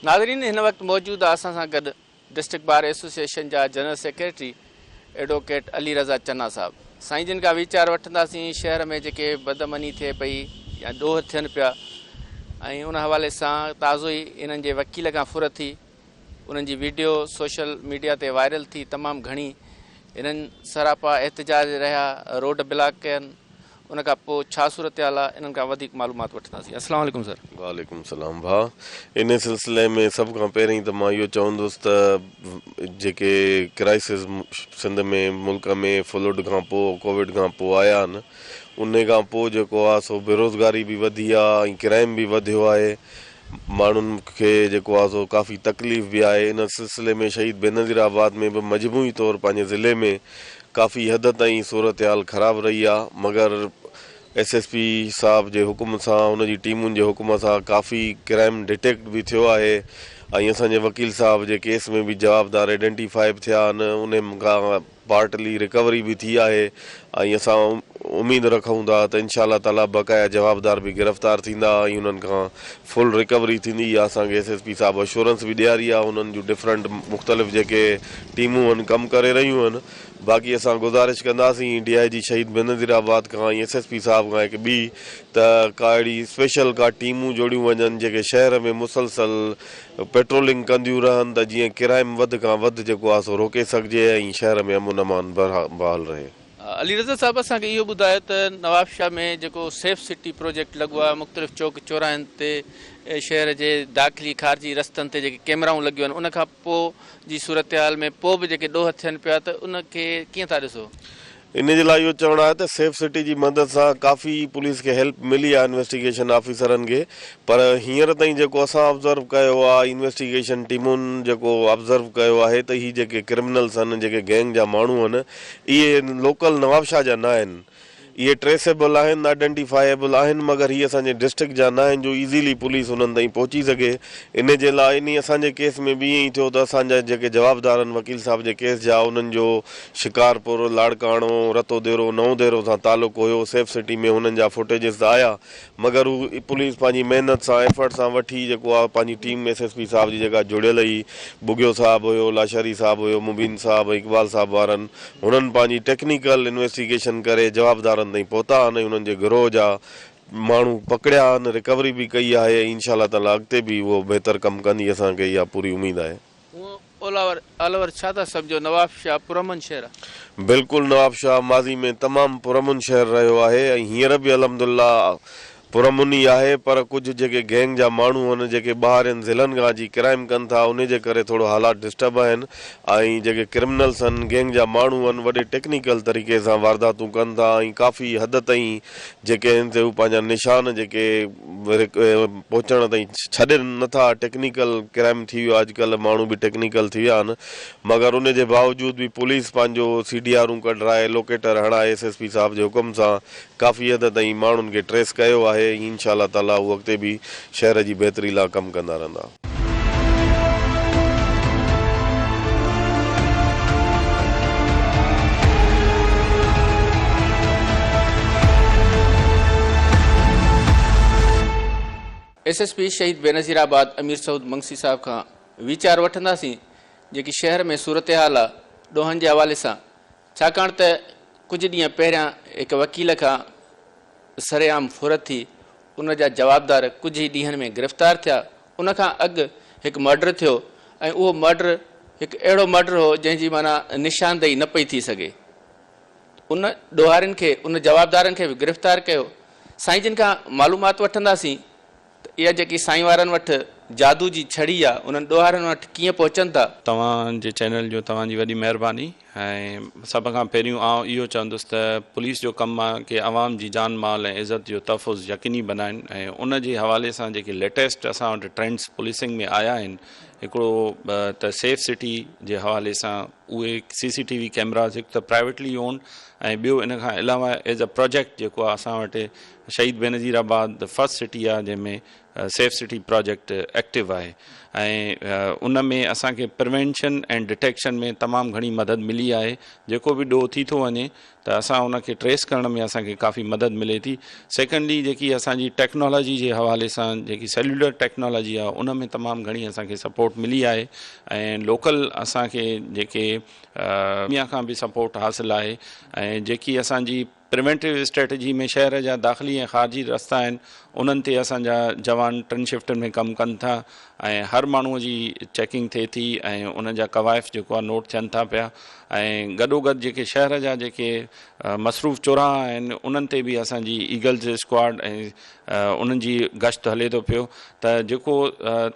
नाज़रीन हिन वक्त मौजूद आहे असां सां गॾु डिस्ट्रिक्ट बार एसोसिएशन जा general secretary advocate Ali Raza चन्ना साहब। साईं जिन खां वीचार वठंदासीं शहर में जेके बदअमनी थिए पई या ॾोह थियनि पिया ऐं उन हवाले सां ताज़ो ई इन्हनि जे वकील खां फुर थी उन्हनि जी वीडियो सोशल मीडिया ते वायरल थी तमामु घणी। इन्हनि सरापा एहतजाज रहिया, रोड ब्लॉक कयनि, उन खां पोइ छा सूरत हाल आहे इन्हनि खां वधीक मालूमात वठंदासीं। अस्सलाम वालेकुम सर। वालेकुम सलाम भाउ। इन सिलसिले में सभ खां पहिरीं त मां इहो चवंदुसि त जेके क्राइसिस सिंध में मुल्क में फ्लड खां पोइ कोविड खां पोइ आया आहिनि उन खां पोइ जेको आहे सो बेरोज़गारी बि वधी आहे ऐं क्राइम बि वधियो आहे। माण्हुनि खे जेको आहे सो काफ़ी तकलीफ़ बि आहे। इन सिलसिले में शहीद बेनज़ीराबाद में बि मजमूई तौरु पंहिंजे ज़िले में काफ़ी हद ताईं सूरत हाल ख़राबु रही आहे, मगर SSP साहब जे हुकुम सां उनजी टीमुनि जे हुकुम सां काफ़ी क्राइम डिटेक्ट बि थियो आहे ऐं असांजे वकील साहब जे केस में बि जवाबदार आइडेंटिफाई थिया आहिनि। उन खां पार्टली रिकवरी बि थी आहे ऐं असां उमेद रखूं था त इंशा अल्लाह ताला बक़ाया जवाबदार बि गिरफ़्तार थींदा ऐं उन्हनि खां फुल रिकवरी थींदी। असांखे SSP साहब एश्योरेंस बि ॾियारी आहे उन्हनि जूं डिफरेंट मुख़्तलिफ़ जेके टीमूं आहिनि कमु करे रहियूं आहिनि। बाक़ी असां गुज़ारिश कंदासीं DIG शहीद बेनज़ीराबाद खां ऐं SSP साहब खां हिकु ॿी त का अहिड़ी स्पेशल का टीमूं जोड़ियूं वञनि जेके शहर में मुसलसल पेट्रोलिंग कंदियूं रहनि त जीअं क्राइम वधि खां वधि जेको आहे सो रोके सघिजे ऐं शहर में अमन अमान बहाल रहे। अली रज़ा साहब असांखे इहो ॿुधायो त नवाबशाह में जेको सेफ सिटी प्रोजेक्ट लॻो आहे, मुख़्तलिफ़ चौक चौराहनि ते शहर जे दाख़िली ख़ारिजी रस्तनि ते जेके कैमराऊं लॻियूं आहिनि उन खां पोइ जी सूरत हाल में पोइ बि जेके ॾोह थियनि पिया त उनखे कीअं था ॾिसो? इन जे लाइ इहो चवणु आहे त सेफ सिटी जी मदद सां काफ़ी पुलिस खे हेल्प मिली आहे इन्वेस्टिगेशन ऑफिसरनि खे, पर हींअर ताईं जेको असां ऑब्ज़र्व कयो आहे इन्वेस्टिगेशन टीमुनि जेको ऑब्ज़र्व कयो आहे त हीअ जेके क्रिमिनल्स आहिनि जेके गैंग जा माण्हू आहिनि इहे लोकल नवाबशाह जा न आहिनि। इहे ट्रेसेबल आहिनि, आइडेंटिफाएबल आहिनि, मगर हीअ असांजे डिस्ट्रिक्ट जा न आहिनि जो ईज़ीली पुलिस उन्हनि ताईं पहुची सघे। इन जे लाइ इन असांजे केस में बि ईअं ई थियो त असांजा जेके जवाबदार आहिनि वकील साहब जे केस जा उन्हनि जो शिकारपुर, लाड़काणो, रतोदेरो, नवदेरो सां तालुक़ु हुयो। सेफ सिटी में हुननि जा फुटेजिस आया, मगर हू पुलिस पंहिंजी महिनत सां एफर्ट सां वठी जेको आहे पंहिंजी टीम SSP साहब जी जेका जुड़ियल ई बुगियो साहब हुयो, लाशरी साहब हुयो, मुबीन साहब, इकबाल साहब वारनि हुननि पंहिंजी टेक्निकल इन्वेस्टिगेशन करे जवाबदारनि ताईं पहुता आहिनि, उन्हनि जे गिरोह जा माण्हू पकड़िया आहिनि, रिकवरी बि कई आहे। इंशा अल्लाह ताला अॻिते बि उहो बहितर कमु कंदी, असांखे इहा पूरी उमेद आहे। ओलावर छा था सम्झो नवाबशाह पुरअमन शहर आहे? बिल्कुलु नवाबशाह माज़ी में तमामु पुरअमन शहर रहियो आहे ऐं हींअर बि अल्हम्दुलिल्लाह पुरअमन ई आहे, पर कुझु जेके गैंग जा माण्हू आहिनि जेके ॿाहिरिनि ज़िलनि खां अची क्राइम कनि था उन जे करे थोरो हालात डिस्टर्ब आहिनि ऐं जेके क्रिमिनल्स आहिनि गैंग जा माण्हू आहिनि वॾे टेक्निकल तरीक़े सां वारदातूं कनि था ऐं काफ़ी हद ताईं जेके आहिनि ते हू पंहिंजा निशान जेके पहुचण ताईं छॾनि नथा। टेक्निकल क्राइम थी वियो आहे, अॼुकल्ह माण्हू बि टेक्निकल थी विया आहिनि, मगर उन जे बावजूद बि पुलिस पंहिंजो CDRूं कढाए लोकेटर हणाए SSP साहब जे हुकुम सां काफ़ी हद ताईं माण्हुनि खे ट्रेस कयो आहे। इंशा अल्लाह ताला उहो अॻिते बि शहर जी बहितरी लाइ कमु कंदा रहंदा। SSP शहीद बेनज़ीराबाद अमीर सऊद मंगसी साहब खां वीचार वठंदासीं जेकी शहर में सूरत हाल आहे ॾोहनि जे हवाले सां, छाकाणि त कुझु ॾींहं पहिरियां हिकु वकील खां सरेआम फुरत थी उन जा जवाबदार कुझु ई ॾींहंनि में गिरफ़्तार थिया। उन खां अॻु हिकु मर्डर थियो ऐं उहो मर्डर हिकु अहिड़ो मर्डर हो जंहिंजी माना निशानदेही न पई थी सघे। उन ॾोहारियुनि खे उन जवाबदारनि खे बि गिरफ़्तार कयो। साईं जिन खां मालूमात वठंदासीं त इहा जेकी साईं वारनि वटि जादू जी छड़ी आहे उन्हनि ॾोहारनि वटि कीअं पहुचनि था। तव्हांजे चैनल जो तव्हांजी वॾी महिरबानी ऐं सभ खां पहिरियों आउं इहो चवंदुसि त पुलिस जो कमु आहे कि आवाम जी जान माल ऐं इज़त जो तहफ़ुज़ यकीनी बनाइनि ऐं उन जे हवाले सां जेके लेटेस्ट असां वटि ट्रेंड्स पुलिसिंग में आया आहिनि हिकिड़ो त सेफ सिटी जे हवाले सां उहे CCTV कैमरास हिकु त प्राइवेटली ओन ऐं ॿियो इन खां अलावा एज़ अ प्रोजेक्ट जेको आहे असां वटि शहीद बेनज़ीराबाद फर्स्ट सिटी आहे जंहिंमें सेफ सिटी प्रोजेक्ट एक्टिव आहे ऐं उन में असांखे प्रिवेंशन ऐं डिटेक्शन में तमामु घणी मदद मिली आहे। जेको बि ॾोह थी थो वञे त असां उनखे ट्रेस करण में असांखे काफ़ी मदद मिले थी। सेकेंडली जेकी असांजी टेक्नोलॉजी जे हवाले सां जेकी सेल्युलर टेक्नोलॉजी आहे उन में तमामु घणी असांखे सपोर्ट मिली आहे ऐं लोकल असांखे जेके दुनिया खां बि सपोर्ट हासिलु आहे ऐं जेकी असांजी प्रिवेंटिव स्ट्रेटजी में शहर जा दाख़िली ऐं ख़ारिजी रस्ता आहिनि उन्हनि ते असांजा जवान 3 शिफ्टनि में कमु कनि था ऐं हर माण्हूअ जी चेकिंग थिए थी ऐं उन जा कवाइफ़ जेको आहे नोट थियनि था पिया ऐं गॾोगॾु जेके शहर जा जेके मसरूफ़ चौराहा आहिनि उन्हनि ते बि असांजी ईगल्स स्क्वाड ऐं उन्हनि जी गश्त हले थो पियो। त जेको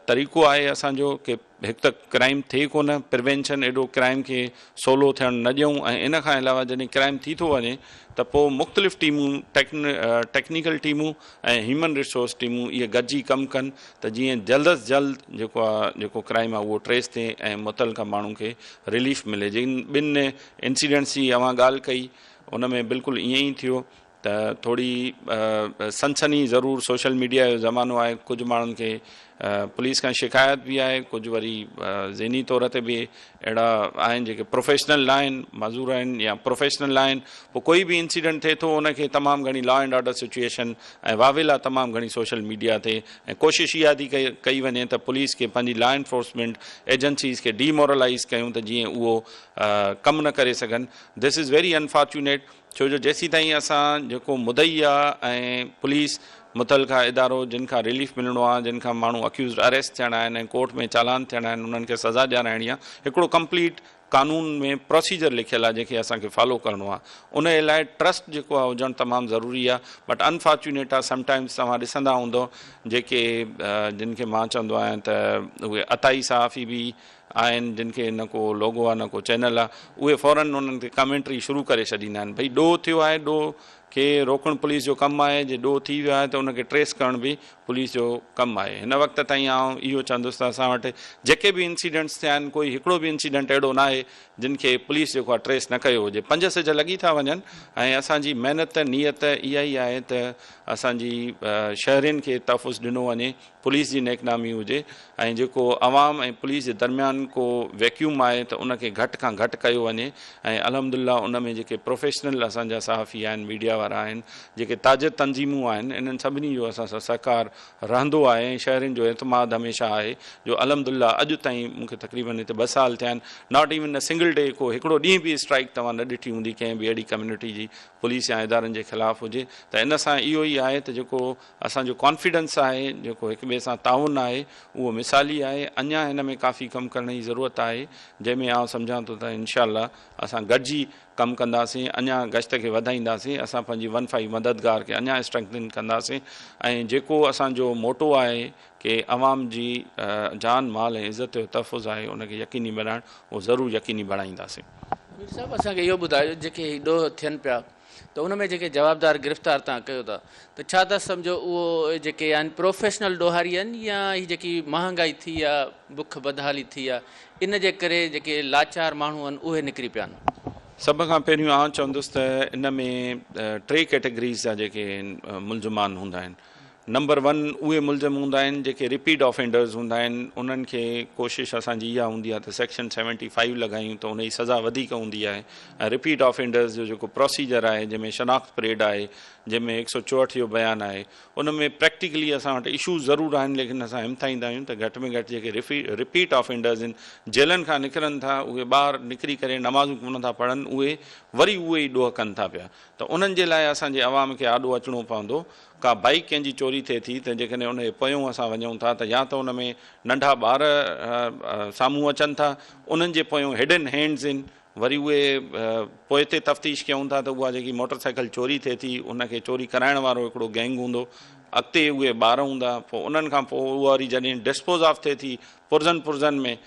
तरीक़ो आहे असांजो कि हिकु त क्राइम थिए कोन, प्रिवेंशन एॾो क्राइम खे सवलो थियणु न ॾियूं ऐं इन खां अलावा जॾहिं क्राइम थी थो वञे त पोइ मुख़्तलिफ़ टीमूं टेक्निकल टीमूं ऐं ह्यूमन रिसोर्स टीमूं इहे गॾिजी कमु कनि त जीअं जल्द अज़ जल्द जेको क्राइम आहे उहो ट्रेस थिए ऐं मुतलका माण्हू खे रिलीफ मिले। जिन ॿिनि इंसिडेंट्स जी अवां ॻाल्हि कई उन में बिल्कुलु ईअं ई थियो त थोरी सनसनी ज़रूरु सोशल मीडिया जो ज़मानो आहे, कुझु माण्हुनि खे पुलिस खां शिकायत बि आहे, कुझु वरी ज़हनी तौर ते बि अहिड़ा आहिनि जेके प्रोफेशनल न आहिनि, मज़ूर आहिनि या प्रोफेशनल आहिनि। पोइ कोई बि इंसिडेंट थिए थो उनखे तमामु घणी लॉ एंड ऑर्डर सिचुएशन ऐं वाविला तमामु घणी सोशल मीडिया ते ऐं कोशिशि इहा थी कई वञे त पुलिस खे पंहिंजी लॉ एनफोर्समेंट एजेंसीज़ खे डीमोरलाइज़ कयूं त जीअं उहो कमु न करे सघनि। दिस इज़ वेरी अनफॉर्चुनेट छो जो जेसीं ताईं असां जेको मुदई आहे ऐं पुलिस मुतलका इदारो जिन खां रिलीफ मिलणो आहे, जिन खां माण्हू अक्यूज़ अरेस्ट थियणा आहिनि ऐं कोर्ट में चालान थियणा आहिनि, उन्हनि खे सज़ा ॾियाराइणी आहे, हिकिड़ो कंप्लीट कानून में प्रोसीजर लिखियलु आहे जेके असांखे फॉलो करिणो आहे। उन जे लाइ ट्रस्ट जेको आहे हुजणु तमामु ज़रूरी आहे। बट अनफॉर्चुनेट आहे समटाइम्स तव्हां ॾिसंदा हूंदो जेके जिन खे मां चवंदो आहियां त उहे अताई सहाफ़ी बि आहिनि जिन खे न को लोगो आहे न को चैनल आहे, उहे फ़ौरन उन्हनि खे कमेंट्री शुरू करे छॾींदा आहिनि भई ॾोह थियो आहे, ॾोह खे रोकणु पुलिस जो कमु आहे, जे ॾोह थी वियो आहे त उनखे ट्रेस करण बि पुलिस जो कमु आहे। हिन वक़्त ताईं आउं इहो चवंदुसि त असां वटि जेके बि इंसिडेंट्स थिया आहिनि कोई हिकिड़ो बि इंसिडेंट अहिड़ो न आहे जिन खे पुलिस जेको आहे ट्रेस न कयो हुजे। 5 सिज लॻी था वञनि ऐं असांजी महिनत नियत इहा ई आहे त असांजी शहरनि खे तहफ़ुज़ ॾिनो वञे, पुलिस जी नेकनामी हुजे ऐं जेको अवाम ऐं पुलिस जे दरमियान को वैक्यूम आहे त उनखे घटि खां घटि कयो वञे ऐं अल्हम्दुलिल्लाह उन में जेके प्रोफेशनल असांजा सहाफ़ी आहिनि, मीडिया वारा आहिनि, जेके ताज़ तंज़ीमूं आहिनि, इन्हनि सभिनी जो असां सां सहकार रहंदो आहे ऐं शहरनि जो एतमाद हमेशह आहे जो अल्हम्दुलिल्लाह अॼु ताईं मूंखे तक़रीबन हिते 2 साल थिया आहिनि, not even a single day को हिकिड़ो ॾींहुं बि स्ट्राइक तव्हां न ॾिठी हूंदी कंहिं बि अहिड़ी कम्यूनिटी जी पुलिस या इदारनि जे ख़िलाफ़ु हुजे। त इन सां इहो ई आहे त जेको असांजो कॉन्फिडेंस आहे, जेको हिक ॿिए सां ताउन आहे, उहो मिसाली आहे। अञा हिन में काफ़ी कमु करण जी ज़रूरत आहे जंहिंमें आउं सम्झां थो त इनशाअल्लाह असां गॾिजी कमु कंदासीं, अञा गश्त खे वधाईंदासीं, असां पंहिंजी 1-5 मददगार खे अञा स्ट्रेंथन कंदासीं ऐं जेको असांजो मोटो आहे कि अवाम जी जान माल ऐं इज़त जो तहफ़ुज़ आहे उनखे यकीनी बणाइणु, उहो ज़रूरु यकीनी बणाईंदासीं। मीर साहिबु असांखे इहो ॿुधायो जेके ॾोह थियनि पिया त उन में जेके जवाबदार गिरफ़्तार तव्हां कयो था त छा था सम्झो उहो जेके आहिनि प्रोफेशनल ॾोहारी आहिनि या हीअ जेकी महांगाई थी आहे, बुख बदहाली थी आहे, इन जे करे जेके लाचार माण्हू आहिनि उहे निकिरी पिया आहिनि? सभ खां पहिरियों आउं चवंदुसि त इन में 3 कैटेगरीज़ जा जेके मुलज़मान हूंदा आहिनि। नंबर 1 उहे मुलज़िम हूंदा आहिनि जेके रिपीट ऑफेंडर्स हूंदा आहिनि, उन्हनि खे कोशिशि असांजी इहा हूंदी आहे त सेक्शन 75 लॻायूं त उनजी सज़ा वधीक हूंदी आहे ऐं रिपीट ऑफेंडर्स जो जेको प्रोसीजर आहे जंहिंमें शनाख़्त परेड आहे, जंहिंमें 164 जो बयानु आहे, उन में प्रैक्टिकली असां वटि इशूज़ ज़रूरु आहिनि लेकिन असां हिमथाईंदा आहियूं त घटि में घटि जेके रिपीट ऑफेंडर्स आहिनि, जेलनि खां निकिरनि था, उहे ॿाहिरि निकिरी करे नमाज़ूं कोन था पढ़नि, उहे वरी उहे ई ॾोह कनि था पिया। त उन्हनि जे लाइ असांजे अवाम खे आॾो अचिणो पवंदो। का बाइक कंहिंजी चोरी थिए थी त जेकॾहिं उनजे पोयों असां वञूं था त या त उन में नंढा ॿार साम्हूं अचनि था, उन्हनि जे पोयों हिडन हैंड्स आहिनि, वरी उहे पोइ ते तफ़्तीश कयूं था त उहा जेकी मोटरसाइकिल चोरी थिए थी उनखे चोरी कराइण वारो हिकिड़ो गैंग हूंदो, अॻिते उहे ॿार हूंदा, पोइ उन्हनि खां पोइ उहा वरी जॾहिं डिस्पोज ऑफ थिए थी पुर्ज़नि में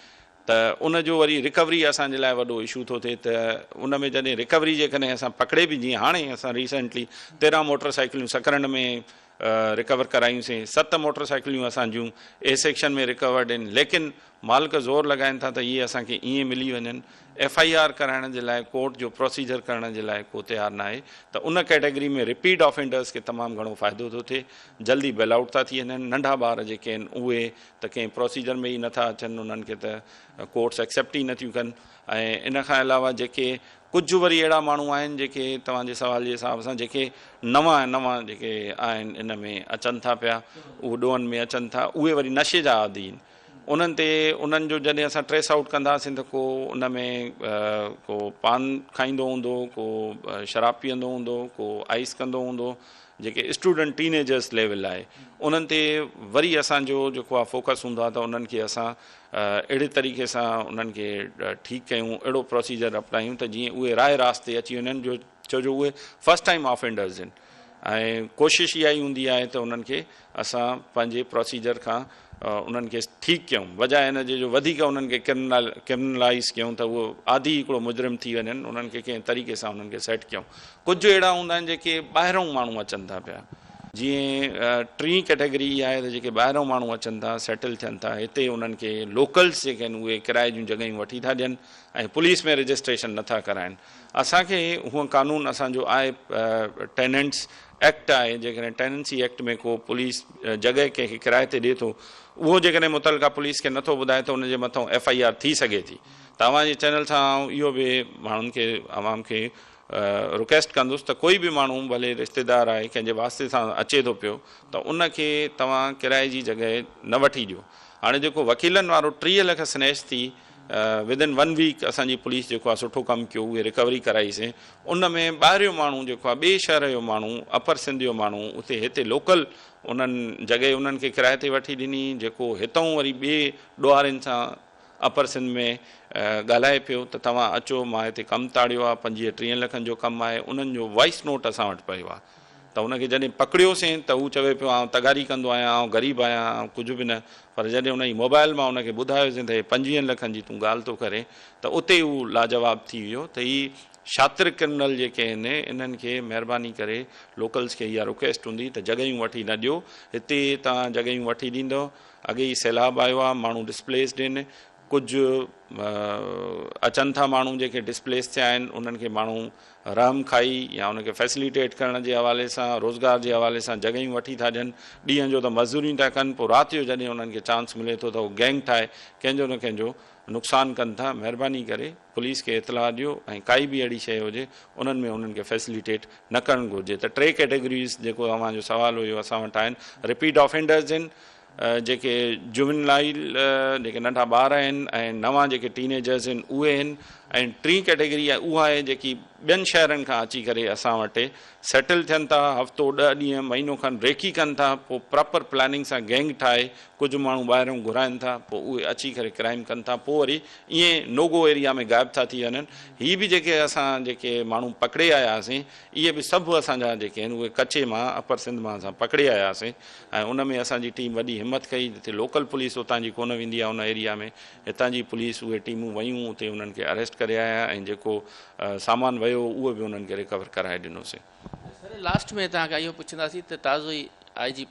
त उनजो वरी रिकवरी असांजे लाइ वॾो इशू थो थिए। त उन में जॾहिं रिकवरी जेकॾहिं असां पकिड़े बि, जीअं हाणे असां रिसेंटली 13 मोटरसाइकिलूं सकरन में रिकवर करायूंसीं। 7 मोटरसाइकिलियूं असांजूं ए सेक्शन में रिकवर्ड आहिनि, लेकिन मालिक ज़ोर लॻाइनि था त इहे असांखे ईअं मिली वञनि। FIR कराइण जे लाइ कोर्ट जो प्रोसीजर करण जे लाइ को तयारु न आहे, त उन कैटेगरी में रिपीट ऑफेंडर्स खे तमामु घणो फ़ाइदो थो थिए, जल्दी बेल आउट था थी वञनि। नंढा ॿार जेके आहिनि उहे त कंहिं प्रोसीजर में ई नथा अचनि, उन्हनि खे त कोर्ट्स एक्सेप्ट ई नथियूं कनि। ऐं इन खां अलावा जेके कुझु वरी अहिड़ा माण्हू आहिनि जेके तव्हांजे सवाल जे हिसाब सां जेके नवां जेके आहिनि इन में अचनि था पिया, उहे ॾोहनि में अचनि था, उहे वरी नशे जा आदी आहिनि। उन्हनि जो जॾहिं असां ट्रेस आउट कंदासीं त को उन में को पान खाईंदो हूंदो, को शराब पीअंदो हूंदो, को आइस कंदो हूंदो, जेके स्टूडेंट टीनेजर्स लेवल आहे उन्हनि ते वरी असांजो जेको आहे फोकस हूंदो आहे त उन्हनि खे असां अहिड़े तरीक़े सां उन्हनि खे ठीकु कयूं, अहिड़ो प्रोसीजर अपनायूं त जीअं उहे राह रास्ते अची वञनि, छो जो उहे फस्ट टाइम ऑफेंडर्स आहिनि। ऐं कोशिशि इहा ई हूंदी आहे त उन्हनि खे असां पंहिंजे प्रोसीजर खां उन्हनि खे ठीकु कयूं, बजाए हिन जे जो वधीक उन्हनि खे क्रिमिनलाइज़ कयूं त उहो आदि हिकिड़ो मुजरिम थी वञनि, उन्हनि खे कंहिं तरीक़े सां उन्हनि खे सेट कयूं। कुझु अहिड़ा हूंदा आहिनि जेके ॿाहिरों माण्हू अचनि था पिया, जीअं टीं कैटेगरी इहा आहे त जेके ॿाहिरों माण्हू अचनि था, सेटल थियनि था, हिते उन्हनि खे लोकल्स जेके आहिनि उहे किराए जूं जॻहियूं वठी था ॾियनि ऐं पुलिस में रजिस्ट्रेशन नथा कराइनि। असांखे हूअं कानून असांजो आहे टेनेंट्स एक्ट आहे, जेकॾहिं टेनेंसी एक्ट में को पुलिस जॻह कंहिंखे किराए ते ॾिए थो, उहो जेकॾहिं मुतलका पुलिस खे नथो ॿुधाए त उनजे मथां FIR थी सघे थी। तव्हांजे चैनल सां आउं इहो बि माण्हुनि खे, आवाम खे रिक्वेस्ट कंदुसि त कोई बि माण्हू भले रिश्तेदार आहे, कंहिंजे वास्ते सां अचे थो पियो, त उनखे तव्हां किराए जी जॻह न वठी ॾियो। हाणे जेको वकीलनि वारो 30 लख स्नैच थी विदिन 1 वीक असांजी पुलिस जेको आहे सुठो कमु कयो, उहे रिकवरी कराईसीं। उन में ॿाहिरियों माण्हू जेको आहे, ॿिए शहर जो माण्हू, अपर सिंध जो माण्हू, हिते लोकल उन्हनि जॻह उन्हनि खे किराए ते वठी ॾिनी, जेको हितां वरी ॿिए ॾोहारनि सां अपर सिंध में ॻाल्हाए पियो त तव्हां अचो, मां हिते कमु ताड़ियो आहे, 25-30 लखनि जो कमु आहे। उन्हनि जो वॉइस नोट असां वटि पियो आहे, त उनखे जॾहिं पकड़ियोसीं त हू चवे पियो आउं तगारी कंदो आहियां, आउं ग़रीब आहियां, आउं कुझु बि न। पर जॾहिं उन जी मोबाइल मां उनखे ॿुधायोसीं त हे 25 लखनि जी तूं ॻाल्हि थो करे, त उते हू लाजवाब थी वियो। त ही शातिर क्रिमिनल जेके आहिनि, इन्हनि खे महिरबानी करे लोकल्स खे इहा रिक्वेस्ट हूंदी त जॻहियूं वठी न ॾियो। हिते तव्हां जॻहियूं वठी ॾींदव, अॻे ई सैलाब आयो आहे, माण्हू डिस्प्लेस्ड आहिनि, कुझु अचनि था माण्हू जेके डिस्प्लेस थिया आहिनि, उन्हनि खे माण्हू रहम खाई या उनखे फैसिलिटेट करण जे हवाले सां, रोज़गार जे हवाले सां जॻहियूं वठी था ॾियनि। ॾींहं जो त मज़दूरियूं था कनि, पोइ राति जो जॾहिं उन्हनि खे चांस मिले थो त उहो गैंग ठाहे कंहिंजो न कंहिंजो नुक़सानु कनि था। महिरबानी करे पुलिस खे इतलाह ॾियो ऐं काई बि अहिड़ी शइ हुजे उन्हनि में उन्हनि खे फैसिलिटेट न करणु घुरिजे। त 3 कैटेगरीज़ जेको तव्हांजो सुवालु हुयो असां वटि आहिनि। रिपीट ऑफेंडर्स आहिनि, जेके जुवेनाइल जेके नंढा ॿार आहिनि, ऐं नवां जेके टीनेजर्स आहिनि उहे आहिनि। ऐं 3 कैटेगरी आहे उहा आहे जेकी ॿियनि शहरनि खां अची करे असां वटि सेटल थियनि था, हफ़्तो 10 ॾींहं महीनो खनि रेकी कनि था, पोइ प्रॉपर प्लानिंग सां गैंग ठाहे कुझु माण्हू ॿाहिरों घुराइनि था, पोइ उहे अची करे क्राइम कनि था, पोइ वरी ईअं नोगो एरिया में गाइब था थी वञनि। हीअ बि जेके असां जेके माण्हू पकिड़े आयासीं, इहे बि सभु असांजा जेके आहिनि उहे कच्चे मां अपर सिंध मां असां पकिड़े आयासीं। ऐं उन में असांजी टीम वॾी हिमत कई, जिते लोकल पुलिस उतां जी कोन वेंदी आहे उन एरिया में, हितां जी पुलिस उहे टीमूं वयूं, उते उन्हनि खे अरेस्ट करे आया ऐं जेको सामान वियो उहो बि उन्हनि खे रिकवर कराए ॾिनोसीं। सर, लास्ट में तव्हांखां इहो पुछंदासीं त ताज़ो ई IG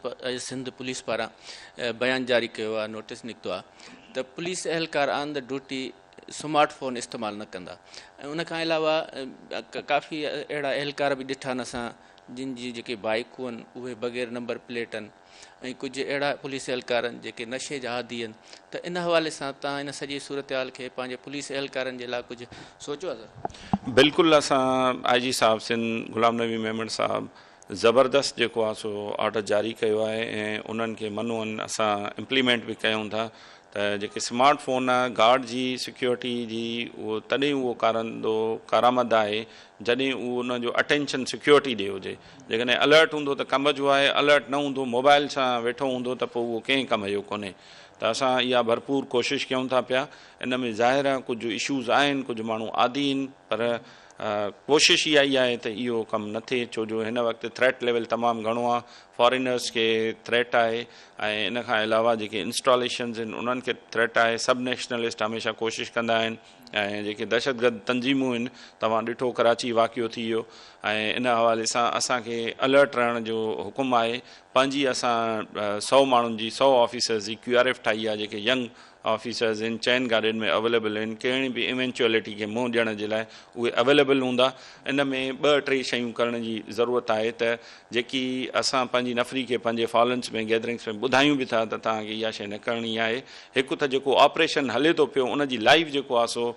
सिंध पुलिस पारां बयानु जारी कयो आहे, नोटिस निकितो आहे त पुलिस एहलकार ऑन द ड्यूटी स्मार्टफोन इस्तेमालु न कंदा। ऐं उनखां अलावा काफ़ी अहिड़ा एहलकार बि ॾिठा आहिनि असां, जिन जी जेके बाइकूं आहिनि उहे बग़ैर नंबर प्लेट आहिनि, ऐं कुझु अहिड़ा पुलिस एहलकार आहिनि जेके नशे जा आदी आहिनि। त इन हवाले सां तव्हां इन सॼी सूरत हाल खे पंहिंजे पुलिस एहलकारनि जे लाइ कुझु सोचियो आहे सर? बिल्कुलु, असां IG साहिबु सिंध गुलाम नबी मेमण साहिबु ज़बरदस्त जेको आहे सो ऑर्डर जारी कयो आहे ऐं उन्हनि खे मनो असां इम्प्लीमेंट बि कयूं था त जेके स्मार्टफोन आहे गार्ड जी सिक्योरिटी जी उहो तॾहिं उहो कारआमद आहे जॾहिं उहो उनजो अटेंशन सिक्योरिटी ॾे हुजे। जेकॾहिं अलर्ट हूंदो त कम जो आहे, अलर्ट न हूंदो मोबाइल सां वेठो हूंदो त पोइ उहो कंहिं कम जो कोन्हे। त असां इहा भरपूर कोशिशि कयूं था पिया। इन में ज़ाहिर आहे कुझु इशूज़ आहिनि, कुझु माण्हू आदी आहिनि, पर कोशिशि इहा ई आहे त इहो कमु न थिए, छो जो हिन वक़्तु थ्रेट लेवल तमामु घणो आहे, फॉरेनर्स खे थ्रेट आहे ऐं इन खां अलावा जेके इंस्टॉलेशन्स आहिनि उन्हनि खे थ्रेट आहे। सब नेशनलिस्ट हमेशह कोशिशि कंदा आहिनि ऐं जेके दहशतगर्द तंज़ीमूं आहिनि तव्हां ॾिठो कराची वाक़ियो थी वियो ऐं इन हवाले सां असांखे अलर्ट रहण जो हुकुम आहे। पंहिंजी असां 100 माण्हुनि जी 100 ऑफिसर्स जी QRF ठाही आहे जेके यंग ऑफिसर्स आहिनि, चइनि गाॾियुनि में अवेलेबल आहिनि। कहिड़ी बि इवेंचुअलिटी खे मुंहुं ॾियण जे लाइ उहे अवेलेबल हूंदा। इन में 2-3 शयूं करण जी ज़रूरत आहे त जेकी असां पंहिंजी नफ़री खे पंहिंजे फॉलन्स में गैदरिंग्स में ॿुधायूं बि था त तव्हांखे इहा शइ न करणी आहे। हिकु त जेको ऑपरेशन हले थो पियो उन जी लाइव जेको आहे सो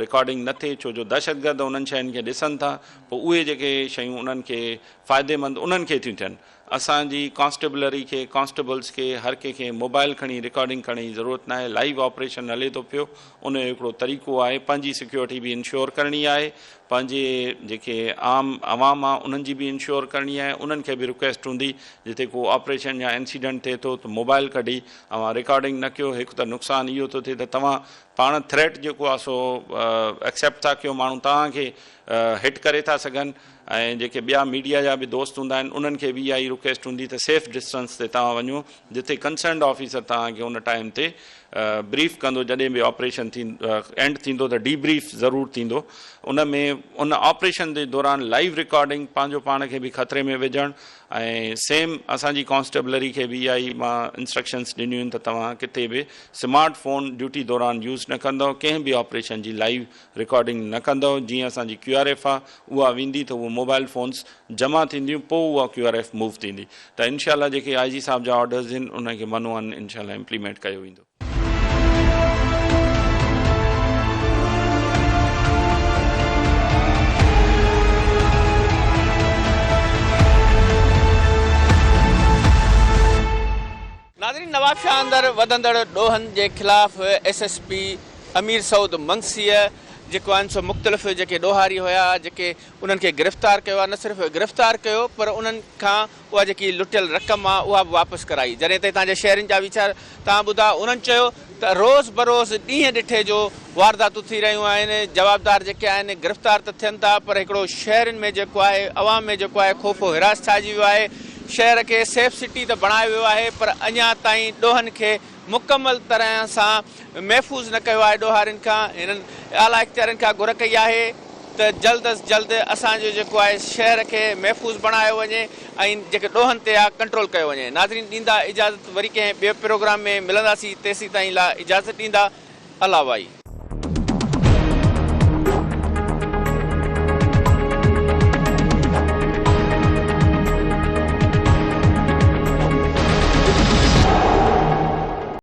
रिकॉर्डिंग न थिए, छो जो दहशतगर्द उन्हनि शयुनि खे ॾिसनि था, पोइ उहे जेके शयूं उन्हनि खे फ़ाइदेमंद उन्हनि खे थियूं थियनि। असांजी कॉन्स्टेबलरी खे, कॉन्स्टेबल्स खे, हर कंहिंखे मोबाइल खणी रिकॉर्डिंग करण जी ज़रूरत न आहे। लाइव ऑपरेशन हले थो पियो, उन जो हिकिड़ो तरीक़ो आहे। पंहिंजी सिक्योरिटी बि इंश्योर करणी आहे, पंहिंजे जेके आम आवाम आहे उन्हनि जी बि इंश्योर करणी आहे। उन्हनि खे बि रिक्वेस्ट हूंदी जिते को ऑपरेशन या इंसिडेंट थिए थो त मोबाइल कढी तव्हां रिकॉर्डिंग न कयो। हिकु त नुक़सानु इहो थो थिए त तव्हां पाण थ्रेट जेको आहे सो एक्सेप्ट था कयो, माण्हू तव्हांखे हिट करे था सघनि। ऐं जेके ॿिया मीडिया जा बि दोस्त हूंदा आहिनि उन्हनि खे बि इहा ई रिक्वेस्ट हूंदी त सेफ डिस्टेंस ते तव्हां वञो, जिते कंसर्न्ड ऑफिसर तव्हांखे उन टाइम ते ब्रीफ कंदो। जॾहिं बि ऑपरेशन एंड थींदो त डीब्रीफ ज़रूरु थींदो। उन में उन ऑपरेशन जे दौरान लाइव रिकॉर्डिंग पंहिंजो पाण खे बि ख़तरे में विझणु ऐं सेम असांजी कॉन्स्टेबलरी खे बि इहा ई मां इंस्ट्रक्शन्स ॾिनियूं आहिनि त तव्हां किथे बि स्मार्ट फ़ोन ड्यूटी दौरान यूज़ न कंदव, कंहिं बि ऑपरेशन जी लाइव रिकॉर्डिंग न कंदव। जीअं असांजी QRF आहे उहा वेंदी त उहो मोबाइल फ़ोन्स जमा थींदियूं, पोइ उहा QRF मूव थींदी। त इनशाला जेके IG साहब जा ऑर्डर्स आहिनि उनखे मनो आहिनि इनशाला इम्प्लीमेंट कयो वेंदो। नाज़रीन, नवाबशाह अंदरि वधंदड़ ॾोहनि जे ख़िलाफ़ SSP अमीर सऊद मंगसीअ जेको आहिनि सो मुख़्तलिफ़ जेके ॾोहारी हुया जेके उन्हनि खे गिरफ़्तार कयो आहे। न सिर्फ़ु गिरफ़्तार कयो पर उन्हनि खां उहा जेकी लुटियल रक़म आहे उहा बि वापसि कराई। जॾहिं ताईं तव्हांजे शहरनि जा वीचार तव्हां ॿुधा, उन्हनि चयो त रोज़ बरोज़ ॾींहं ॾिठे जो वारदातूं थी रहियूं आहिनि। जवाबदार जेके आहिनि गिरफ़्तार त थियनि था पर हिकिड़ो शहरनि में जेको आहे अवाम में जेको आहे ख़ौफ़ो हिरास छाइजी वियो आहे। शहर खे सेफ सिटी त बणायो वियो आहे पर अञा ताईं ॾोहनि खे मुकमल तरह सां महफ़ूज़ न कयो आहे। ॾोहारियुनि खां हिननि आला इख़्तियारनि खां घुर कई आहे त जल्द अज़ जल्द असांजो जेको आहे शहर खे महफ़ूज़ बणायो वञे ऐं जेके ॾोहनि ते आहे कंट्रोल कयो वञे। नाज़रीन, ॾींदा इजाज़त, वरी कंहिं ॿिए प्रोग्राम में मिलंदासीं। तेसीं ताईं लाइ इजाज़त ॾींदा। अल्लाह वाई।